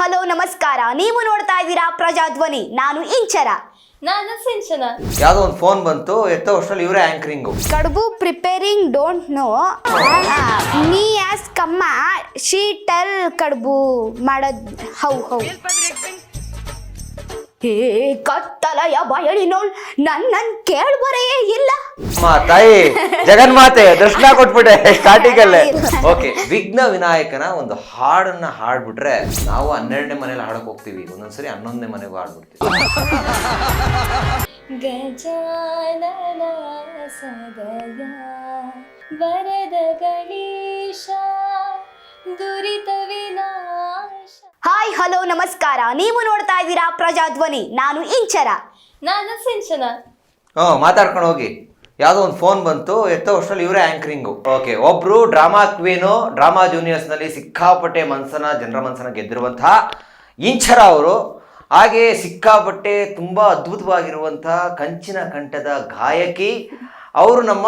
Hello ನಮಸ್ಕಾರ. ನೀವು ನೋಡ್ತಾ ಇದ್ದೀರಾ ಪ್ರಜಾಧ್ವನಿ. ನಾನು ಇಂಚರ. ನಾನು ಸಿಂಚನ. ಯಾವುದೋ ಒಂದು ಫೋನ್ ಬಂತು, ಎತ್ತೋ ವರ್ಷದಲ್ಲಿ ಇವರೇ ಆಂಕರಿಂಗು. ಕಡುಬು preparing don't know me as ಕಮ್ಮ ಶೀ ಟೆಲ್ ಕಡುಬು ಮಾಡೋದ್ ಹೌ ಹೇ ಕತ್ತಲಯ ಬಯಳಿನೋಳ್ ನನ್ನನ್ ಕೇಳ್ಬರೆಯೇ ಇಲ್ಲ. ತಾಯಿ ಜಗನ್ಮಾತೆ ದರ್ಶನ ಕೊಟ್ಬಿಟ್ಟೆ ಸ್ಟಾರ್ಟಿಂಗ್ ಅಲ್ಲೇ. ಓಕೆ, ವಿಘ್ನ ವಿನಾಯಕನ ಒಂದು ಹಾಡನ್ನ ಹಾಡ್ಬಿಟ್ರೆ ನಾವು 12ನೇ ಮನೇಲಿ ಹಾಡಕ್ ಹೋಗ್ತೀವಿ, ಒಂದೊಂದ್ಸರಿ 11ನೇ ಮನೆಗೂ ಹಾಡ್ಬಿಡ್ತೀವಿ. ಗಜಾನನ ಸದಯ ವರದ ಗಣೇಶ ದುರಿತ ವಿನಾಶ. ಹಾಯ್ ಹಲೋ ನಮಸ್ಕಾರ. ನೀವು ನೋಡ್ತಾ ಇದ್ದೀರಾ ಪ್ರಜಾಧ್ವನಿ. ನಾನು ಇಂಚರ. ನಾನು ಸಿಂಚನ. ಮಾತಾಡ್ಕೊಂಡು ಹೋಗಿ. ಯಾವುದೋ ಒಂದು ಫೋನ್ ಬಂತು, ಎತ್ತೋ ವರ್ಷದಲ್ಲಿ ಇವರೇ ಆಂಕರಿಂಗು. ಓಕೆ, ಒಬ್ರು ಡ್ರಾಮಾ ಕ್ವೀನು, ಡ್ರಾಮಾ ಜೂನಿಯರ್ಸ್ ನಲ್ಲಿ ಸಿಕ್ಕಾಪಟ್ಟೆ ಜನರ ಮನಸ್ಸನ್ನ ಗೆದ್ದಿರುವಂತಹ ಇಂಚರ ಅವರು, ಹಾಗೆ ಸಿಕ್ಕಾಪಟ್ಟೆ ತುಂಬಾ ಅದ್ಭುತವಾಗಿರುವಂತಹ ಕಂಚಿನ ಕಂಠದ ಗಾಯಕಿ ಅವರು ನಮ್ಮ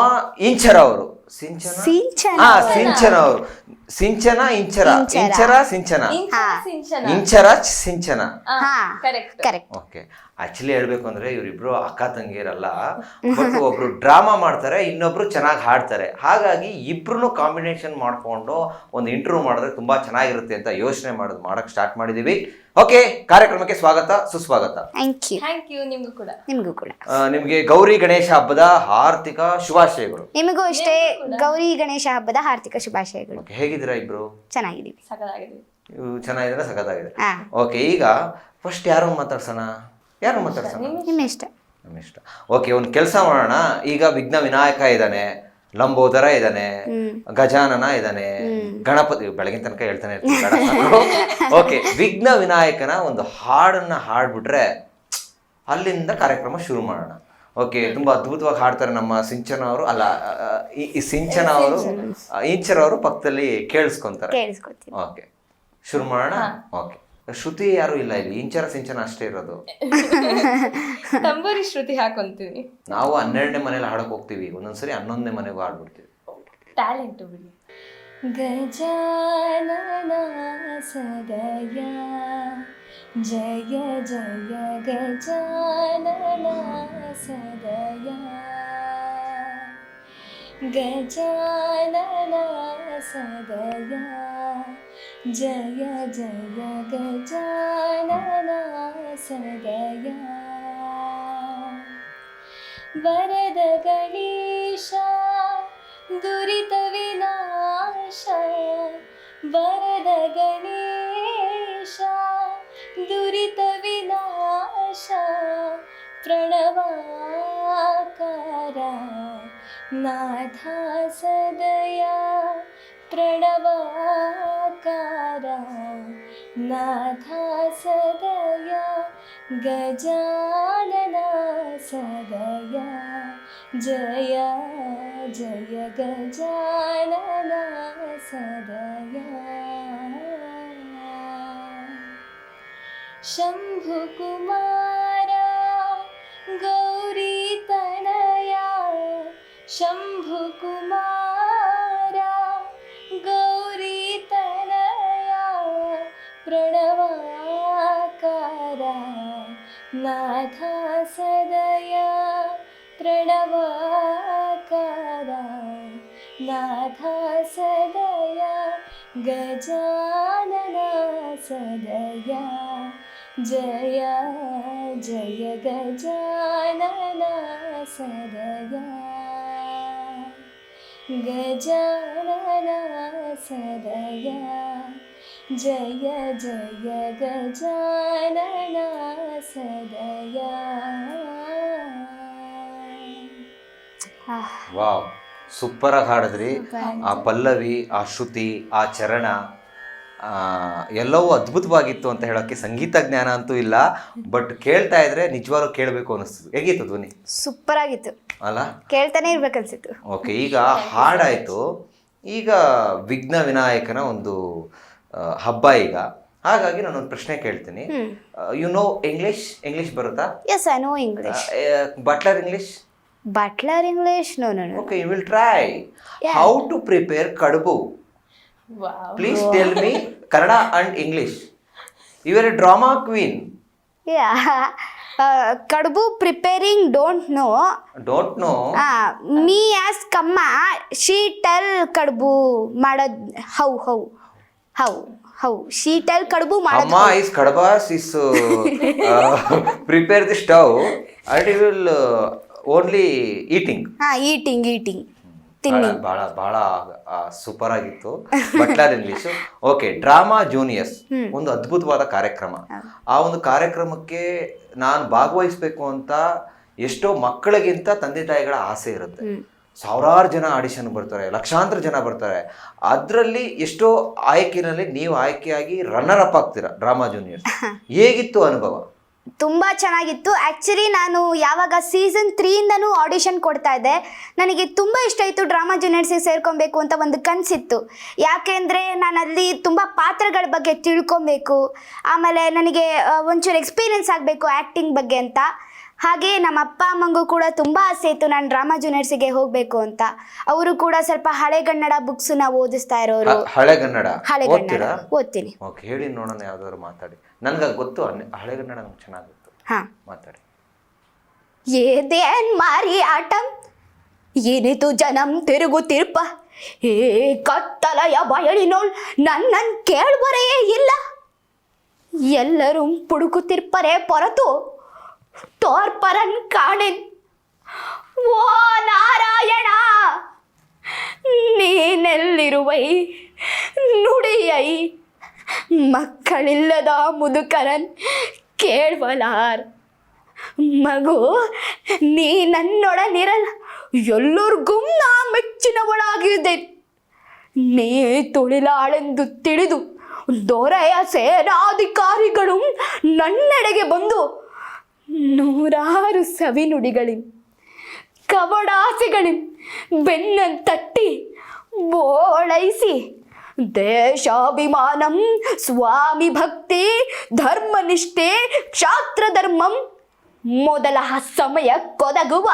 ಇಂಚರ ಅವರು. ಸಿಂಚನ ಅವರು. ಸಿಂಚನ ಇಂಚರ ಸಿಂಚನ ಇಂಚರ ಸಿಂಚನ. ಓಕೆ, ಆಕ್ಚುಲಿ ಹೇಳ್ಬೇಕು ಅಂದ್ರೆ ಇವರಿಬ್ರು ಅಕ್ಕ ತಂಗಿಯರಲ್ಲ, ಬಟ್ ಒಬ್ರು ಡ್ರಾಮಾ ಮಾಡ್ತಾರೆ, ಇನ್ನೊಬ್ರು ಚೆನ್ನಾಗಿ ಹಾಡ್ತಾರೆ. ಹಾಗಾಗಿ ಇಬ್ರು ಕಾಂಬಿನೇಷನ್ ಮಾಡ್ಕೊಂಡು ಒಂದು ಇಂಟರ್ವ್ಯೂ ಮಾಡಿದ್ರೆ ತುಂಬಾ ಚೆನ್ನಾಗಿರುತ್ತೆ ಅಂತ ಯೋಚನೆ ಮಾಡಕ್ ಸ್ಟಾರ್ಟ್ ಮಾಡಿದೀವಿ. ಓಕೆ, ಕಾರ್ಯಕ್ರಮಕ್ಕೆ ಸ್ವಾಗತ, ಸುಸ್ವಾಗತ. Thank you. ನಿಮ್ಗೂ ಕೂಡ. ನಿಮ್ಗೆ ಗೌರಿ ಗಣೇಶ ಹಬ್ಬದ ಹಾರ್ದಿಕ ಶುಭಾಶಯಗಳು. ನಿಮಗೂ ಅಷ್ಟೇ ಗೌರಿ ಗಣೇಶ ಹಬ್ಬದ ಹಾರ್ದಿಕ ಶುಭಾಶಯಗಳು. ಹೇಗಿದ್ದೀರಾ ಇಬ್ರು? ಚೆನ್ನಾಗಿದ್ದೀವಿ. ಚೆನ್ನಾಗಿದ್ದೀರಾ? ಸಖತ್ತಾಗಿದೆ. ಓಕೆ, ಈಗ ಫಸ್ಟ್ ಯಾರು ಮಾತಾಡ್ಸೋಣ? ನಿಮ್ಮ ಇಷ್ಟ. ನಮ್ಮ ಇಷ್ಟ. ಓಕೆ, ಒಂದು ಕೆಲಸ ಮಾಡೋಣ. ಈಗ ವಿಘ್ನ ವಿನಾಯಕ ಇದ್ದಾನೆ, ಲಂಬೋದರ ಇದ್ದಾನೆ, ಗಜಾನನ ಇದ್ದಾನೆ, ಗಣಪತಿ ಬೆಳಗಿನ ತನಕ ಹೇಳ್ತಾನೆ ಇರ್ತೀನಿ. ಓಕೆ, ವಿಘ್ನ ವಿನಾಯಕನ ಒಂದು ಹಾಡನ್ನ ಹಾಡ್ಬಿಟ್ರೆ ಅಲ್ಲಿಂದ ಕಾರ್ಯಕ್ರಮ ಶುರು ಮಾಡೋಣ. ಓಕೆ, ತುಂಬಾ ಅದ್ಭುತವಾಗಿ ಹಾಡ್ತಾರೆ ನಮ್ಮ ಸಿಂಚನ ಅವರು. ಅಲ್ಲ, ಈ ಸಿಂಚನ ಅವರು, ಇಂಚರ ಅವರು ಪಕ್ಕದಲ್ಲಿ ಕೇಳಿಸ್ಕೊಂತಾರೆ. ಓಕೆ, ಶುರು ಮಾಡೋಣ. ಓಕೆ, ಶ್ರುತಿ ಯಾರು ಇಲ್ಲ ಇಲ್ಲಿ, ಇಂಚರ ಸಿಂಚನ ಅಷ್ಟೇ ಇರೋದು. ತಂಬೂರಿ ಶ್ರುತಿ ಹಾಕೊಂತೀವಿ. ನಾವು 12ನೇ ಮನೇಲಿ ಹಾಡಕ್ ಹೋಗ್ತೀವಿ, ಒಂದೊಂದ್ಸರಿ 11ನೇ ಮನೆಗೂ ಹಾಡ್ಬಿಡ್ತೀವಿ. ಟ್ಯಾಲೆಂಟ್ ಬಿಡಿ. ಗಜಾನನ ಸದಯ ಜಯ ಜಯ ಗಜಾನನ ಸದಯ ಗಜಾನನ ಸದಯ ಜಯ ಜಯ ಗಜಾನನ ಸದಯ ವರದ ಗಣೇಶ ದುರಿತ ವಿನಾಶ ವರದ ಗಣೇಶ ದುರಿತ ವಿನಾಶ ಪ್ರಣವಾಕಾರ ನಾಥ ಸದಯ ಪ್ರಣವಾಕಾರ ನಾಥ ಸದಯ ಗಜಾನನ ಸದಯ ಜಯ ಜಯ ಗಜಾನನ ಸದಯ ಶಂಭು ಕುಮಾರ ಗೌರಿ ತನಯ ಶಂಭು ಕುಮಾರ ಗೌರಿ ತನಯ ಪ್ರಣವಾಕಾರ ನಾಥ ಸದಯ ಪ್ರಣವಾಕಾರ ನಾಥ ಸದಯ ಗಜಾನನ ಸದಯ ಜಯ ಜಯ ಗಜಾನನ ಸದಯ ಗಜಾನನ ಸದಯ ಜಯ ಜಯ ಗಜಾನನ ಸದಯ. ವಾವ್, ಸೂಪರ್ ಆಗಿ ಹಾಡಿದ್ರಿ. ಆ ಪಲ್ಲವಿ, ಆ ಶ್ರುತಿ, ಆ ಚರಣ ಎಲ್ಲವೂ ಅದ್ಭುತವಾಗಿತ್ತು ಅಂತ ಹೇಳೋಕ್ಕೆ ಸಂಗೀತ ಜ್ಞಾನ ಅಂತೂ ಇಲ್ಲ, ಬಟ್ ಕೇಳ್ತಾ ಇದ್ರೆ ನಿಜವಾಗ್ಲೂ ಕೇಳಬೇಕು ಅನಿಸ್ತದೆ. ಹೇಗಿತ್ತು ಧ್ವನಿ? ಸೂಪರ್ ಆಗಿತ್ತು ಅಲ್ಲ, ಕೇಳ್ತಾನೆ ಇರ್ಬೇಕನ್ಸಿತ್ತು. ಓಕೆ, ಈಗ ಹಾಡಾಯ್ತು. ಈಗ ವಿಘ್ನ ವಿನಾಯಕನ ಒಂದು ಹಬ್ಬ ಈಗ, ಹಾಗಾಗಿ ನಾನೊಂದು ಪ್ರಶ್ನೆ ಕೇಳ್ತೀನಿ. ಯು ನೋ ಇಂಗ್ಲಿಷ್ ಬರುತ್ತಾ? Yes, I know English. Butler English? No. Okay, you will try. Yeah. How to prepare kadabu? Wow. Please tell me Kannada and English. ಇವರ drama queen. Kadubu preparing don't know. Me as ಕಮ್ಮ she tell ಕಡುಬು ಮಾಡೋದ್ how how how how she tell ಕಡುಬು ಮಾಡೋದು. Amma is ಕಡಬಾಸ್ is prepare the stove and you will only eating. Eating ತಿನ್ನಿ. ಬಹಳ ಬಹಳ ಸೂಪರ್ ಆಗಿತ್ತು. Butler English. Okay, Drama Juniors ಒಂದು ಅದ್ಭುತವಾದ ಕಾರ್ಯಕ್ರಮ. ಆ ಒಂದು ಕಾರ್ಯಕ್ರಮಕ್ಕೆ ನಾನು ಭಾಗವಹಿಸ್ಬೇಕು ಅಂತ ಎಷ್ಟೋ ಮಕ್ಕಳಿಗಿಂತ ತಂದೆ ತಾಯಿಗಳ ಆಸೆ ಇರುತ್ತೆ. ಸಾವಿರಾರು ಜನ ಆಡಿಷನ್ ಬರ್ತಾರೆ, ಲಕ್ಷಾಂತರ ಜನ ಬರ್ತಾರೆ. ಅದರಲ್ಲಿ ಎಷ್ಟೋ ಆಯ್ಕೆನಲ್ಲಿ ನೀವು ಆಯ್ಕೆಯಾಗಿ ರನ್ನರ್ ಅಪ್ ಆಗ್ತೀರಾ ಡ್ರಾಮಾ ಜೂನಿಯರ್ಸ್. ಹೇಗಿತ್ತು ಅನುಭವ? ತುಂಬ ಚೆನ್ನಾಗಿತ್ತು. ಆ್ಯಕ್ಚುಲಿ ನಾನು ಯಾವಾಗ ಸೀಸನ್ 3ಇಂದನೂ ಆಡಿಷನ್ ಕೊಡ್ತಾ ಇದ್ದೆ. ನನಗೆ ತುಂಬ ಇಷ್ಟ ಇತ್ತು ಡ್ರಾಮಾ ಜೂನಿಯರ್ಸಿಗೆ ಸೇರ್ಕೊಬೇಕು ಅಂತ ಒಂದು ಕನಸಿತ್ತು. ಯಾಕೆಂದರೆ ನಾನು ಅಲ್ಲಿ ತುಂಬ ಪಾತ್ರಗಳ ಬಗ್ಗೆ ತಿಳ್ಕೊಬೇಕು, ಆಮೇಲೆ ನನಗೆ ಒಂಚೂರು ಎಕ್ಸ್ಪೀರಿಯೆನ್ಸ್ ಆಗಬೇಕು ಆ್ಯಕ್ಟಿಂಗ್ ಬಗ್ಗೆ ಅಂತ. ಹಾಗೆ ನಮ್ಮ ಅಪ್ಪ ಅಮ್ಮಂಗೂ ಕೂಡ ತುಂಬ ಆಸೆ ಇತ್ತು ನಾನು ಡ್ರಾಮಾ ಜೂನಿಯರ್ಸಿಗೆ ಹೋಗಬೇಕು ಅಂತ. ಅವರು ಕೂಡ ಸ್ವಲ್ಪ ಹಳೆಗನ್ನಡ ಬುಕ್ಸನ್ನ ಓದಿಸ್ತಾ ಇರೋರು. ಹಳೆಗನ್ನಡ ಓದ್ತೀನಿ. ಓಕೆ, ಹೇಳಿ ನೋಡೋಣ, ಯಾವ್ದಾದ್ರು ಮಾತಾಡಿ. ನನ್ಗೆ ಗೊತ್ತು ಹಳೆಗನ್ನಡ ನಂಗೆ ಚೆನ್ನಾಗಿ ಗೊತ್ತು. ಮಾತಾಡಿ. ಏದೇನ್ ಮಾರಿ ಆಟಂ ಏನಿತು ಜನಂ ತಿರುಗುತ್ತಿರ್ಪ ಏ ಕತ್ತಲಯ ಬಯಳಿನೋಳ್ ನನ್ನನ್ ಕೇಳುವರೆಯೇ ಇಲ್ಲ. ಎಲ್ಲರೂ ಪುಡುಕುತ್ತಿರ್ಪರೆ ಪೊರತು ತೋರ್ಪರನ್ ಕಾಣೆನ್. ಓ ನಾರಾಯಣ ನೀನೆಲ್ಲಿರುವೈ ನುಡಿಯೈ ಮಕ್ಕಳಿಲ್ಲದ ಮುದುಕರನ್ ಕೇಳ್ವಲಾರ್. ಮಗು ನೀ ನನ್ನೊಡನಿರಲ್ಲ ಎಲ್ಲರಿಗೂ ನಾ ಮೆಚ್ಚಿನವಳಾಗಿದೆ. ನೀ ತುಳಿಲಾಳೆಂದು ತಿಳಿದು ದೊರೆಯ ಸೇನಾಧಿಕಾರಿಗಳು ನನ್ನೆಡೆಗೆ ಬಂದು ನೂರಾರು ಸವಿನುಡಿಗಳಿಂ ಕವಡಾಸೆಗಳಿಂ ಬೆನ್ನನ್ ತಟ್ಟಿ ಬೋಳೈಸಿ ದೇಶಾಭಿಮಾನಂ ಸ್ವಾಮಿ ಭಕ್ತಿ ಧರ್ಮನಿಷ್ಠೆ ಕ್ಷಾತ್ರ ಧರ್ಮಂ ಮೊದಲ ಸಮಯ ಕೊದಗುವ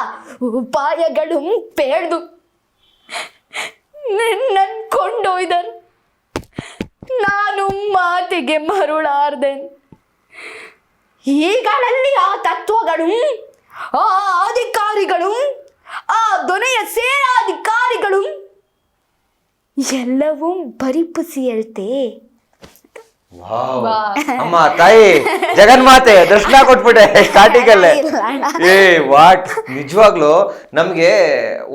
ಉಪಾಯಗಳು ಪೇಳ್ದು ನನ್ನನ್ ಕೊಂಡೊಯ್ದರು. ನಾನು ಮಾತಿಗೆ ಮರುಳಾರ್ದೆನು. ಈಗಳಲ್ಲಿ ಆ ತತ್ವಗಳು, ಆ ಅಧಿಕಾರಿಗಳು, ಆ ದೊನೆಯ ಸೇನಾಧಿಕಾರಿಗಳು ಎಲ್ಲವೂ ಬರಿಪುಸಿ ಹೇಳ್ತೆ. ಅಮ್ಮ ತಾಯಿ ಜಗನ್ಮಾತೆ ದರ್ಶನ ಕೊಟ್ಬಿಟ್ಟೆ ಸ್ಟಾರ್ಟಿಂಗ್ ಅಲ್ಲೇ. ವಾಟ್, ನಿಜವಾಗ್ಲು ನಮ್ಗೆ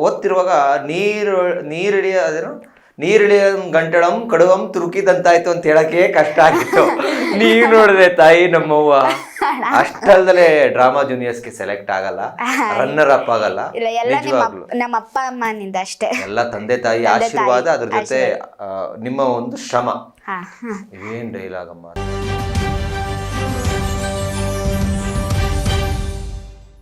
ಓದ್ತಿರುವಾಗ ನೀರಿಳಿಯ ಗಂಟಳಂ ಕಡುವಂ ತುರುಕಿದಂತಾಯ್ತು ಅಂತ ಹೇಳಕ್ಕೆ ಕಷ್ಟ ಆಗಿತ್ತು. ನೀವ್ ನೋಡಿದ್ರೆ ತಾಯಿ ನಮ್ಮವ್ವ ಅಷ್ಟಲ್ದಲೆ ಡ್ರಾಮಾ ಜೂನಿಯರ್ಸ್ಗೆ ಸೆಲೆಕ್ಟ್ ಆಗಲ್ಲ, ರನ್ನರ್ ಅಪ್ ಆಗಲ್ಲ. ನಿಜವಾಗ್ಲು ನಮ್ಮ ಅಪ್ಪ ಅಮ್ಮನಿಂದ ಅಷ್ಟೇ, ಎಲ್ಲ ತಂದೆ ತಾಯಿ ಆಶೀರ್ವಾದ, ಅದ್ರ ಜೊತೆ ನಿಮ್ಮ ಒಂದು ಶ್ರಮ. ಏನ್ ಡೈಲಾಗ್ ಅಮ್ಮ.